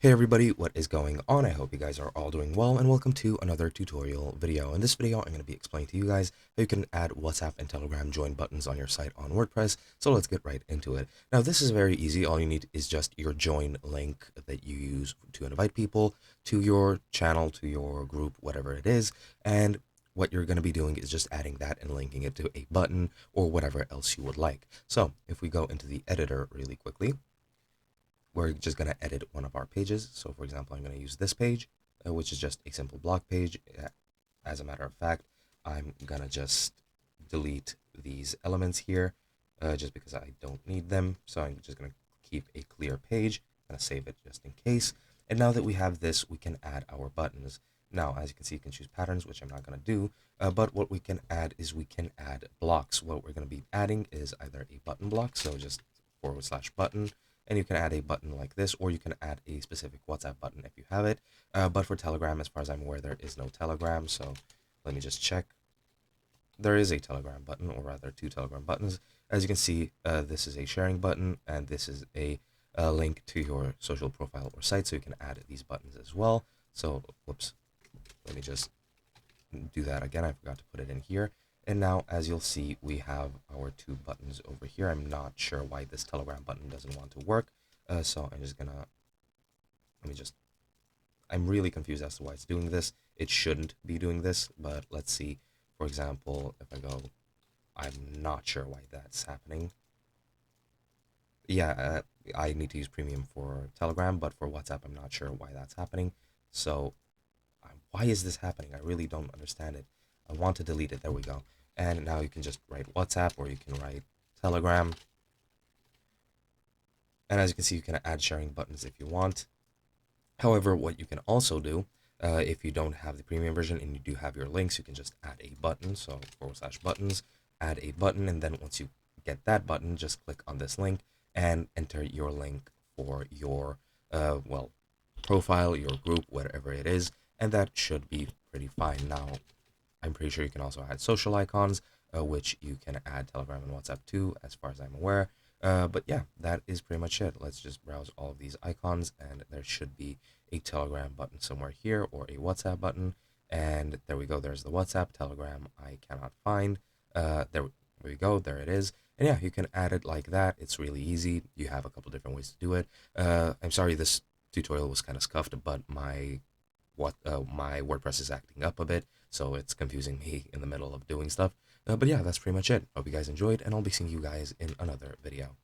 Hey everybody, what is going on? I hope you guys are all doing well, and welcome to another tutorial video. In this video, I'm going to be explaining to you guys how you can add WhatsApp and Telegram join buttons on your site on WordPress. So let's get right into it. Now this is very easy. All you need is just your join link that you use to invite people to your channel, to your group, whatever it is. And what you're going to be doing is just adding that and linking it to a button or whatever else you would like. So if we go into the editor really quickly, we're just going to edit one of our pages. So for example, I'm going to use this page, which is just a simple blog page. As a matter of fact, I'm going to just delete these elements here just because I don't need them. So I'm just going to keep a clear page. I'm going to save it just in case. And now that we have this, we can add our buttons. Now, as you can see, you can choose patterns, which I'm not going to do. But what we can add is we can add blocks. What we're going to be adding is either a button block, so just /button. And you can add a button like this, or you can add a specific WhatsApp button if you have it. But for Telegram, as far as I'm aware, there is no Telegram. So let me just check. There is a Telegram button, or rather two Telegram buttons. As you can see, this is a sharing button, and this is a link to your social profile or site. So you can add these buttons as well. So, whoops, let me just do that again. I forgot to put it in here. And now, as you'll see, we have our two buttons over here. I'm not sure why this Telegram button doesn't want to work. So I'm just gonna, I'm really confused as to why it's doing this. It shouldn't be doing this, but let's see. For example, if I go, I'm not sure why that's happening. Yeah, I need to use premium for Telegram, but for WhatsApp, I'm not sure why that's happening. So why is this happening? I really don't understand it. I want to delete it. There we go. And now you can just write WhatsApp, or you can write Telegram. And as you can see, you can add sharing buttons if you want. However, what you can also do, if you don't have the premium version and you do have your links, you can just add a button. So /buttons, add a button. And then once you get that button, just click on this link and enter your link for your, profile, your group, whatever it is. And that should be pretty fine. Now, I'm pretty sure you can also add social icons, which you can add Telegram and WhatsApp too, as far as I'm aware. But yeah, that is pretty much it. Let's just browse all of these icons, and there should be a Telegram button somewhere here, or a WhatsApp button. And there we go. There's the WhatsApp. Telegram I cannot find. There we go. There it is. And yeah, you can add it like that. It's really easy. You have a couple different ways to do it. I'm sorry this tutorial was kind of scuffed, but my WordPress is acting up a bit, so it's confusing me in the middle of doing stuff. But yeah, that's pretty much it. Hope you guys enjoyed, and I'll be seeing you guys in another video.